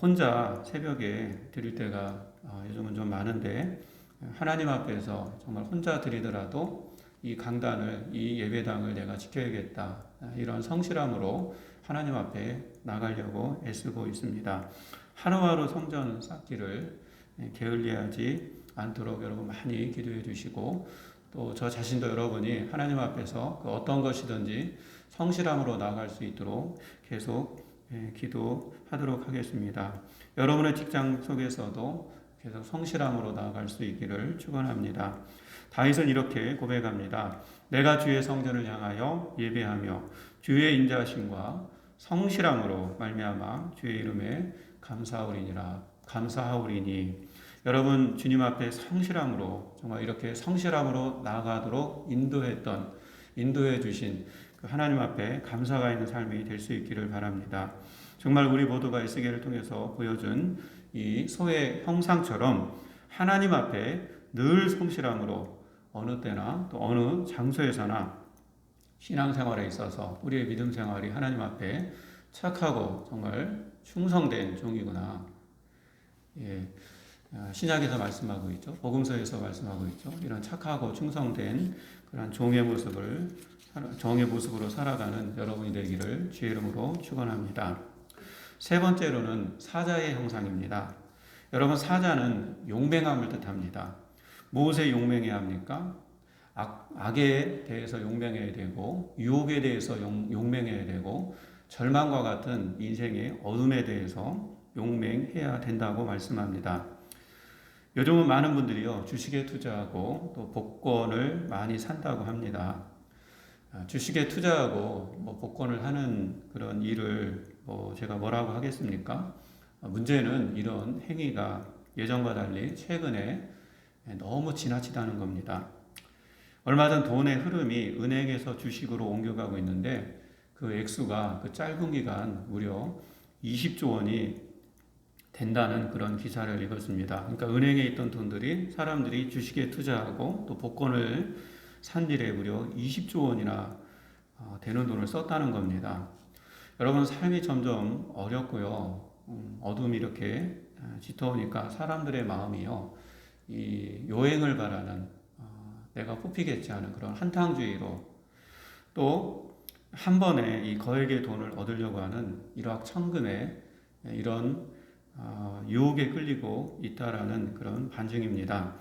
혼자 새벽에 드릴 때가 요즘은 좀 많은데, 하나님 앞에서 정말 혼자 드리더라도 이 강단을, 이 예배당을 내가 지켜야겠다, 이런 성실함으로 하나님 앞에 나가려고 애쓰고 있습니다. 하루하루 성전 쌓기를 게을리하지 않도록 여러분 많이 기도해 주시고, 또 저 자신도 여러분이 하나님 앞에서 그 어떤 것이든지 성실함으로 나아갈 수 있도록 계속 기도하도록 하겠습니다. 여러분의 직장 속에서도 계속 성실함으로 나아갈 수 있기를 축원합니다. 다윗은 이렇게 고백합니다. 내가 주의 성전을 향하여 예배하며 주의 인자하심과 성실함으로 말미암아 주의 이름에 감사하오리니. 여러분 주님 앞에 성실함으로, 정말 이렇게 성실함으로 나아가도록 인도해 주신 그 하나님 앞에 감사가 있는 삶이 될 수 있기를 바랍니다. 정말 우리 모두가 에스겔을 통해서 보여준 이 소의 형상처럼 하나님 앞에 늘 성실함으로 어느 때나 또 어느 장소에서나 신앙생활에 있어서 우리의 믿음 생활이 하나님 앞에 착하고 정말 충성된 종이구나. 신약에서 말씀하고 있죠. 복음서에서 말씀하고 있죠. 이런 착하고 충성된 그런 종의 모습으로 살아가는 여러분이 되기를 주의 이름으로 축원합니다. 세 번째로는 사자의 형상입니다. 여러분 사자는 용맹함을 뜻합니다. 무엇에 용맹해야 합니까? 악에 대해서 용맹해야 되고, 유혹에 대해서 용맹해야 되고, 절망과 같은 인생의 어둠에 대해서 용맹해야 된다고 말씀합니다. 요즘은 많은 분들이요 주식에 투자하고 또 복권을 많이 산다고 합니다. 주식에 투자하고 복권을 하는 그런 일을 제가 뭐라고 하겠습니까? 문제는 이런 행위가 예전과 달리 최근에 너무 지나치다는 겁니다. 얼마 전 돈의 흐름이 은행에서 주식으로 옮겨가고 있는데 그 액수가 그 짧은 기간 무려 20조 원이 된다는 그런 기사를 읽었습니다. 그러니까 은행에 있던 돈들이 사람들이 주식에 투자하고 또 복권을 산 일에 무려 20조 원이나 되는 돈을 썼다는 겁니다. 여러분 삶이 점점 어렵고요. 어둠이 이렇게 짙어오니까 사람들의 마음이요. 이 요행을 바라는, 내가 뽑히겠지 하는 그런 한탕주의로, 또 한 번에 이 거액의 돈을 얻으려고 하는 일확천금의 이런 유혹에 끌리고 있다라는 그런 반증입니다.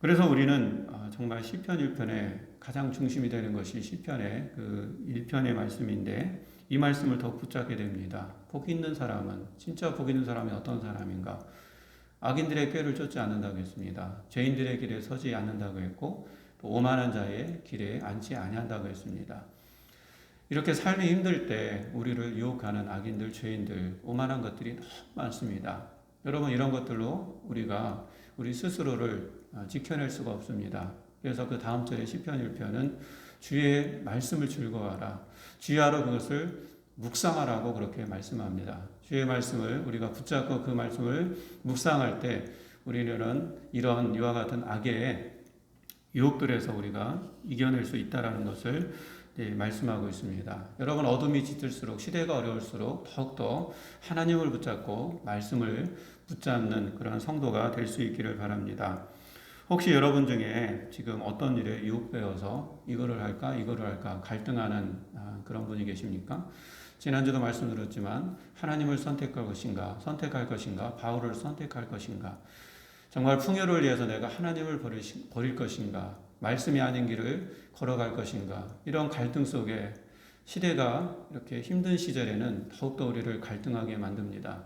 그래서 우리는 정말 시편 1편의 가장 중심이 되는 것이 시편의 그 1편의 말씀인데, 이 말씀을 더 붙잡게 됩니다. 복 있는 사람은, 진짜 복 있는 사람이 어떤 사람인가? 악인들의 꾀를 쫓지 않는다고 했습니다. 죄인들의 길에 서지 않는다고 했고, 또 오만한 자의 길에 앉지 아니한다고 했습니다. 이렇게 삶이 힘들 때 우리를 유혹하는 악인들, 죄인들, 오만한 것들이 너무 많습니다. 여러분, 이런 것들로 우리가 우리 스스로를 지켜낼 수가 없습니다. 그래서 그 다음 절의 시편 1편은 주의 말씀을 즐거워하라, 주야로 그것을 묵상하라고 그렇게 말씀합니다. 주의 말씀을 우리가 붙잡고 그 말씀을 묵상할 때 우리는 이런 이와 같은 악의 유혹들에서 우리가 이겨낼 수 있다는 것을 말씀하고 있습니다. 여러분, 어둠이 짙을수록, 시대가 어려울수록 더욱더 하나님을 붙잡고 말씀을 붙잡는 그런 성도가 될 수 있기를 바랍니다. 혹시 여러분 중에 지금 어떤 일에 유혹되어서 이거를 할까 이거를 할까 갈등하는 그런 분이 계십니까? 지난주도 말씀드렸지만 하나님을 선택할 것인가 바울을 선택할 것인가, 정말 풍요를 위해서 내가 하나님을 버릴 것인가, 말씀이 아닌 길을 걸어갈 것인가, 이런 갈등 속에 시대가 이렇게 힘든 시절에는 더욱더 우리를 갈등하게 만듭니다.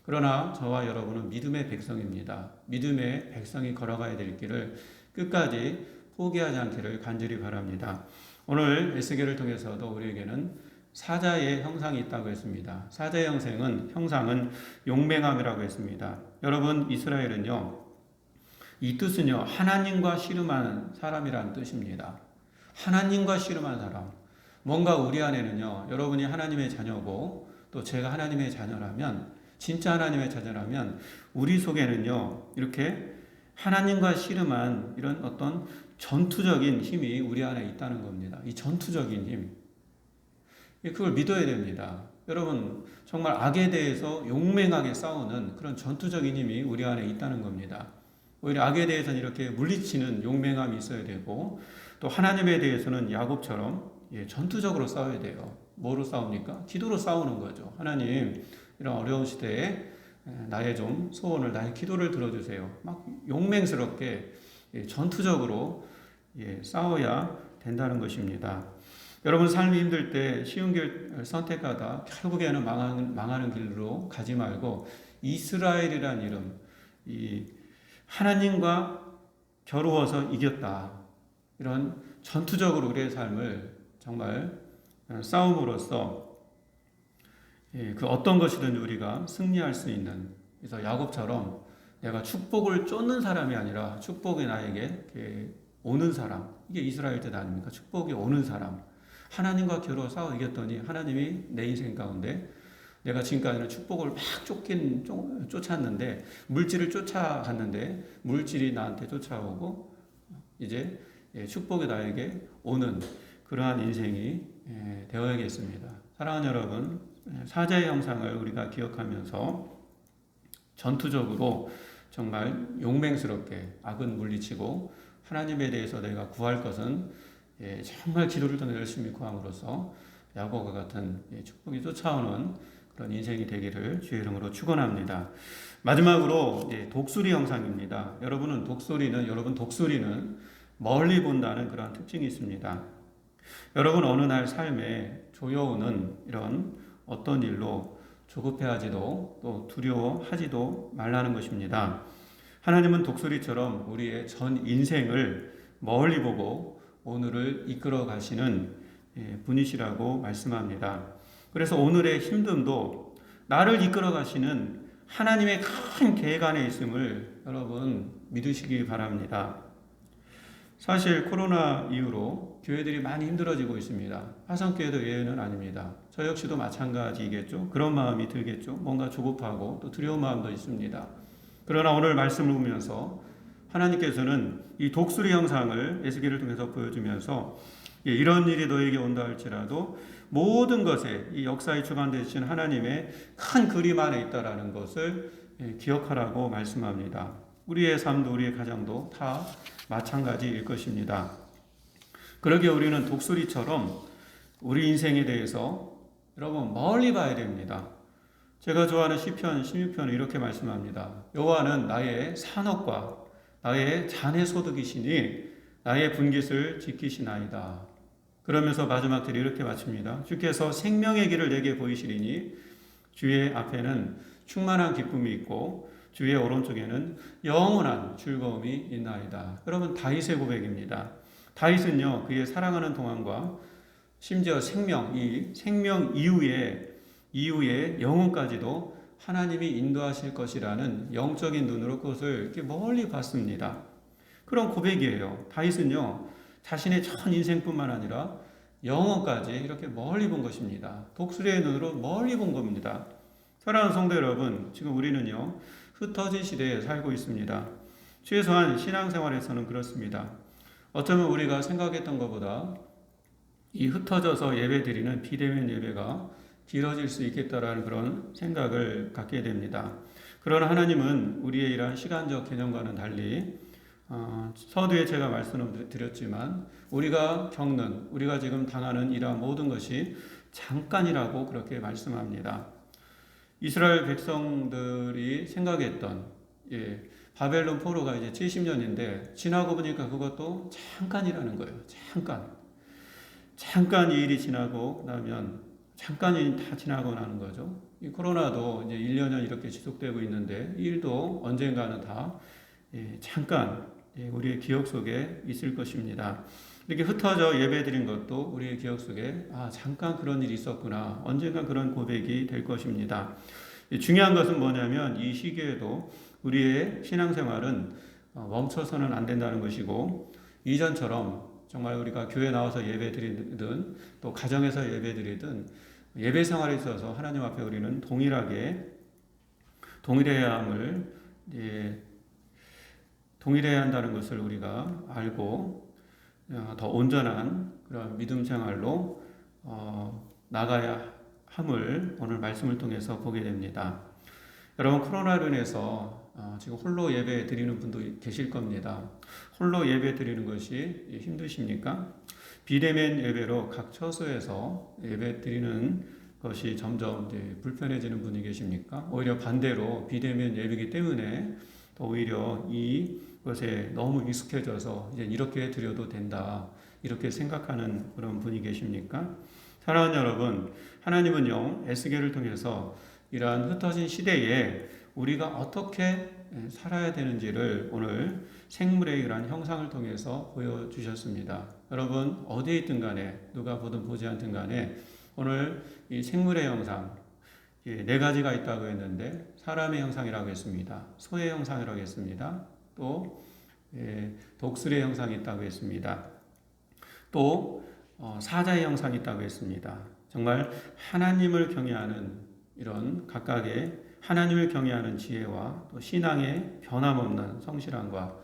그러나 저와 여러분은 믿음의 백성입니다. 믿음의 백성이 걸어가야 될 길을 끝까지 포기하지 않기를 간절히 바랍니다. 오늘 에스겔을 통해서도 우리에게는 사자의 형상이 있다고 했습니다. 사자의 형상은 용맹함이라고 했습니다. 여러분, 이스라엘은요, 이 뜻은요, 하나님과 씨름하는 사람이라는 뜻입니다. 하나님과 씨름하는 사람. 뭔가 우리 안에는요, 여러분이 하나님의 자녀고 또 제가 하나님의 자녀라면, 진짜 하나님의 자녀라면 우리 속에는요, 이렇게 하나님과 씨름한 이런 어떤 전투적인 힘이 우리 안에 있다는 겁니다. 이 전투적인 힘. 그걸 믿어야 됩니다. 여러분, 정말 악에 대해서 용맹하게 싸우는 그런 전투적인 힘이 우리 안에 있다는 겁니다. 오히려 악에 대해서는 이렇게 물리치는 용맹함이 있어야 되고, 또 하나님에 대해서는 야곱처럼 전투적으로 싸워야 돼요. 뭐로 싸웁니까? 기도로 싸우는 거죠. 하나님, 이런 어려운 시대에 나의 좀 소원을, 나의 기도를 들어주세요. 막 용맹스럽게 전투적으로 싸워야 된다는 것입니다. 여러분, 삶이 힘들 때 쉬운 길 선택하다 결국에는 망하는 길로 가지 말고, 이스라엘이라는 이름, 이 하나님과 겨루어서 이겼다, 이런 전투적으로 우리의 삶을 정말 싸움으로써 그 어떤 것이든 우리가 승리할 수 있는, 그래서 야곱처럼 내가 축복을 쫓는 사람이 아니라 축복이 나에게 오는 사람, 이게 이스라엘 뜻 아닙니까? 축복이 오는 사람, 하나님과 겨루어 싸워 이겼더니 하나님이 내 인생 가운데, 내가 지금까지는 축복을 막 쫓았는데, 물질을 쫓아갔는데 물질이 나한테 쫓아오고 이제 축복이 나에게 오는 그러한 인생이 되어야겠습니다. 사랑하는 여러분, 사자의 형상을 우리가 기억하면서 전투적으로 정말 용맹스럽게 악은 물리치고, 하나님에 대해서 내가 구할 것은 정말 기도를 통해 열심히 구함으로써 야곱과 같은 축복이 쫓아오는 그런 인생이 되기를 주의 이름으로 축원합니다. 마지막으로 독수리 형상입니다. 여러분, 독수리는 멀리 본다는 그런 특징이 있습니다. 여러분, 어느 날 삶에 조여오는 이런 어떤 일로 조급해하지도 또 두려워하지도 말라는 것입니다. 하나님은 독수리처럼 우리의 전 인생을 멀리 보고 오늘을 이끌어 가시는 분이시라고 말씀합니다. 그래서 오늘의 힘듦도 나를 이끌어 가시는 하나님의 큰 계획 안에 있음을 여러분 믿으시기 바랍니다. 사실 코로나 이후로 교회들이 많이 힘들어지고 있습니다. 화성교회도 예외는 아닙니다. 저 역시도 마찬가지겠죠. 그런 마음이 들겠죠. 뭔가 조급하고 또 두려운 마음도 있습니다. 그러나 오늘 말씀을 보면서 하나님께서는 이 독수리 형상을 에스겔을 통해서 보여주면서 이런 일이 너에게 온다 할지라도 모든 것에 이 역사의 주관 되신 하나님의 큰 그림 안에 있다라는 것을 기억하라고 말씀합니다. 우리의 삶도 우리의 가정도 다 마찬가지일 것입니다. 그러기에 우리는 독수리처럼 우리 인생에 대해서 여러분 멀리 봐야 됩니다. 제가 좋아하는 시편 16편은 이렇게 말씀합니다. 여호와는 나의 산업과 나의 잔해 소득이시니 나의 분깃을 지키시나이다. 그러면서 마지막 절이 이렇게 마칩니다. 주께서 생명의 길을 내게 보이시리니 주의 앞에는 충만한 기쁨이 있고 주의 오른쪽에는 영원한 즐거움이 있나이다. 여러분 다윗의 고백입니다. 다윗은요 그의 사랑하는 동안과 심지어 생명, 이 생명 이후에 영혼까지도 하나님이 인도하실 것이라는 영적인 눈으로 그것을 이렇게 멀리 봤습니다. 그런 고백이에요. 다윗은요 자신의 전 인생뿐만 아니라 영혼까지 이렇게 멀리 본 것입니다. 독수리의 눈으로 멀리 본 겁니다. 사랑하는 성도 여러분, 지금 우리는요 흩어진 시대에 살고 있습니다. 최소한 신앙생활에서는 그렇습니다. 어쩌면 우리가 생각했던 것보다 이 흩어져서 예배드리는 비대면 예배가 길어질 수 있겠다라는 그런 생각을 갖게 됩니다. 그러나 하나님은 우리의 이러한 시간적 개념과는 달리 서두에 제가 말씀을 드렸지만 우리가 지금 당하는 이러한 모든 것이 잠깐이라고 그렇게 말씀합니다. 이스라엘 백성들이 생각했던 바벨론 포로가 이제 70년인데 지나고 보니까 그것도 잠깐이라는 거예요. 잠깐 이 일이 지나고 나면 잠깐이 다 지나고 나는 거죠. 이 코로나도 이제 1년여 이렇게 지속되고 있는데 이 일도 언젠가는 다 잠깐 우리의 기억 속에 있을 것입니다. 이렇게 흩어져 예배드린 것도 우리의 기억 속에 잠깐 그런 일이 있었구나. 언젠가 그런 고백이 될 것입니다. 중요한 것은 뭐냐면 이 시기에도 우리의 신앙생활은 멈춰서는 안 된다는 것이고 이전처럼 정말 우리가 교회 나와서 예배드리든 또 가정에서 예배드리든 예배 생활에 있어서 하나님 앞에 우리는 동일해야 한다는 것을 우리가 알고 더 온전한 그런 믿음 생활로 나가야 함을 오늘 말씀을 통해서 보게 됩니다. 여러분 코로나로 인해서 지금 홀로 예배 드리는 분도 계실 겁니다. 홀로 예배 드리는 것이 힘드십니까? 비대면 예배로 각 처소에서 예배 드리는 것이 점점 불편해지는 분이 계십니까? 오히려 반대로 비대면 예배이기 때문에 또 오히려 이것에 너무 익숙해져서 이제 이렇게 드려도 된다 이렇게 생각하는 그런 분이 계십니까? 사랑하는 여러분, 하나님은요 에스겔을 통해서 이러한 흩어진 시대에 우리가 어떻게 살아야 되는지를 오늘 생물의 이러한 형상을 통해서 보여주셨습니다. 여러분 어디에 있든 간에 누가 보든 보지 않든 간에 오늘 이 생물의 형상 네 가지가 있다고 했는데 사람의 형상이라고 했습니다. 소의 형상이라고 했습니다. 또 독수리의 형상이 있다고 했습니다. 또 사자의 형상이 있다고 했습니다. 정말 하나님을 경외하는 이런 각각의 하나님을 경외하는 지혜와 또 신앙의 변함없는 성실함과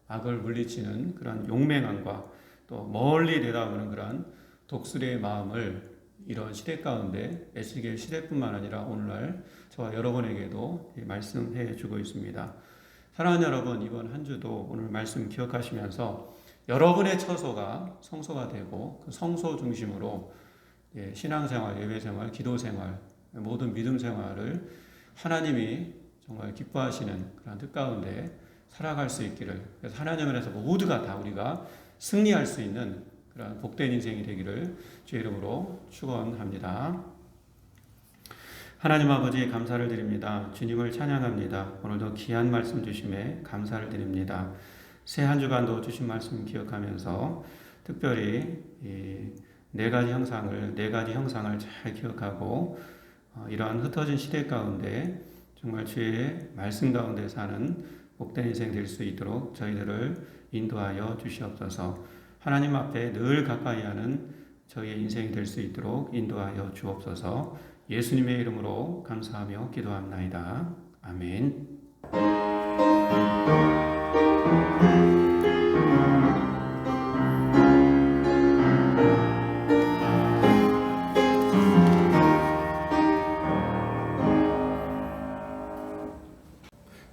악을 물리치는 그런 용맹함과 또 멀리 내다보는 그런 독수리의 마음을 이런 시대 가운데 에스겔 시대뿐만 아니라 오늘날 저와 여러분에게도 말씀해 주고 있습니다. 사랑하는 여러분, 이번 한 주도 오늘 말씀 기억하시면서 여러분의 처소가 성소가 되고 그 성소 중심으로 신앙생활, 예배생활, 기도생활, 모든 믿음 생활을 하나님이 정말 기뻐하시는 그런 뜻 가운데 살아갈 수 있기를, 그래서 하나님 안에서 모두가 다 우리가 승리할 수 있는 그런 복된 인생이 되기를 주의 이름으로 축원합니다. 하나님 아버지 감사를 드립니다. 주님을 찬양합니다. 오늘도 귀한 말씀 주심에 감사를 드립니다. 새 한 주간도 주신 말씀 기억하면서 특별히 이 네 가지 형상을 잘 기억하고 이러한 흩어진 시대 가운데 정말 주의 말씀 가운데 사는 복된 인생 될 수 있도록 저희들을 인도하여 주시옵소서. 하나님 앞에 늘 가까이 하는 저희의 인생이 될 수 있도록 인도하여 주옵소서. 예수님의 이름으로 감사하며 기도합나이다. 아멘.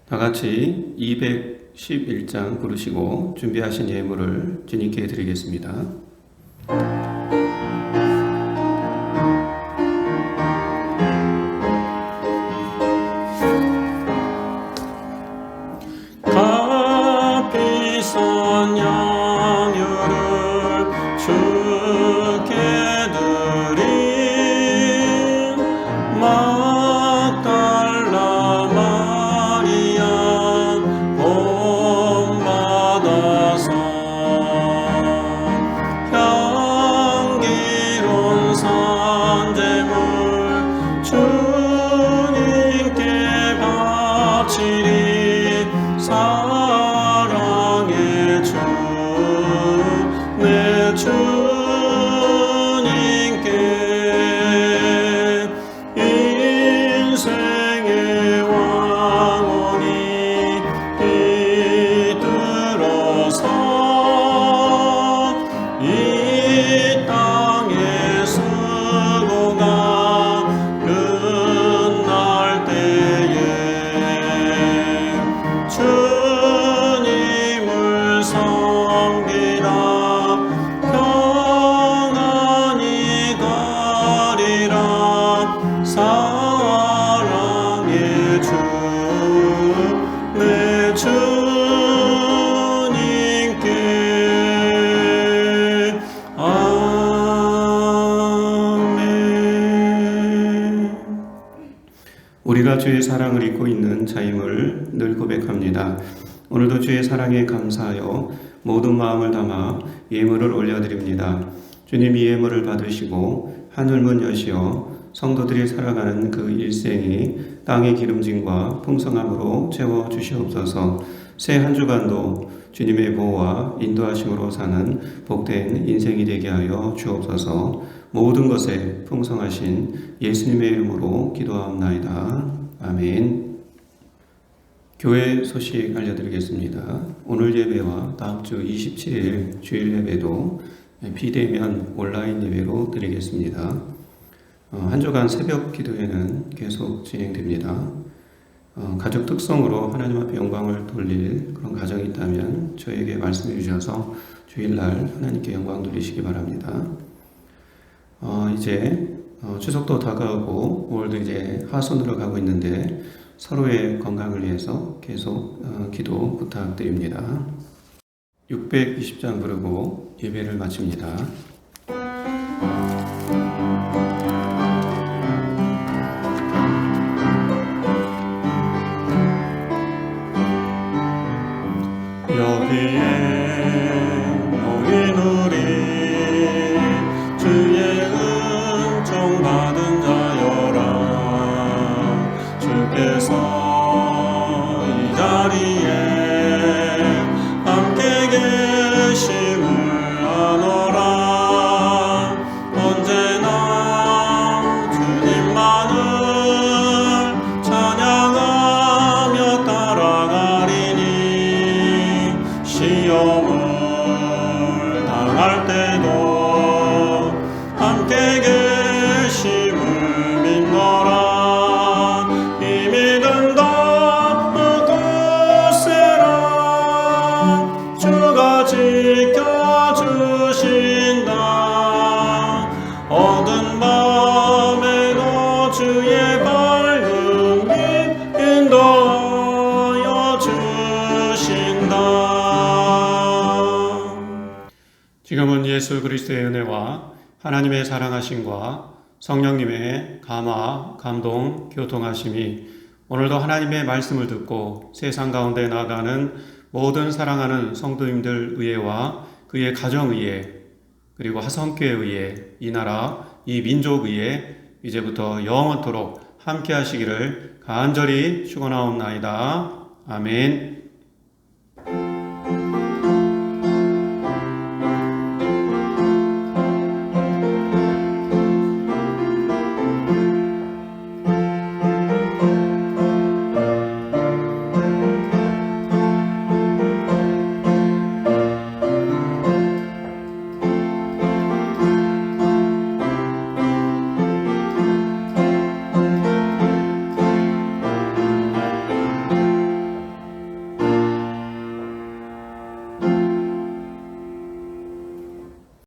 다 같이 211장 부르시고 준비하신 예물을 주님께 드리겠습니다. 값비싼 양유를 주께 드린 막달라 마리아 본받아서 향기로운 산제물 주님께 바치리. 사랑의 주 내 주님께 인생의 왕원이 비들어서 이 땅의 수고가 끝날 때에 주님을 섬기라 평안히 가리라. 사랑의 주 내 주님께 아멘. 우리가 주의 사랑을 잊고 있는 자임을 늘 고백합니다. 오늘도 주의 사랑에 감사하여 모든 마음을 담아 예물을 올려드립니다. 주님 이 예물을 받으시고 하늘문 여시어 성도들이 살아가는 그 일생이 땅의 기름짐과 풍성함으로 채워주시옵소서. 새 한 주간도 주님의 보호와 인도하심으로 사는 복된 인생이 되게 하여 주옵소서. 모든 것에 풍성하신 예수님의 이름으로 기도하옵나이다. 아멘. 교회 소식 알려드리겠습니다. 오늘 예배와 다음 주 27일 주일 예배도 비대면 온라인 예배로 드리겠습니다. 한 주간 새벽 기도회는 계속 진행됩니다. 가족 특성으로 하나님 앞에 영광을 돌릴 그런 가정이 있다면 저에게 말씀해 주셔서 주일날 하나님께 영광 돌리시기 바랍니다. 이제 추석도 다가오고 5월도 이제 하순으로 가고 있는데 서로의 건강을 위해서 계속 기도 부탁드립니다. 620장 부르고 예배를 마칩니다. 여기에 모인 우리 주의 은총 받은 자여라. 주께서 이 자리에 함께 계심을 아노라. 언제나 주님만을 찬양하며 따라가리니 시험을 당할 때도 함께 계심을 믿노라. 이 믿음 더 굳세라. 주가 지켜주신다. 어두운 밤에도 주의 밝은 빛 인도하여 주신다. 지금은 예수 그리스도의 은혜와 하나님의 사랑하심과 성령님의 감화, 감동, 교통하심이 오늘도 하나님의 말씀을 듣고 세상 가운데 나아가는 모든 사랑하는 성도님들 의회와 그의 가정 의회 그리고 하성교회 의회 이 나라 이 민족 의회 이제부터 영원토록 함께 하시기를 간절히 축원하옵나이다. 아멘.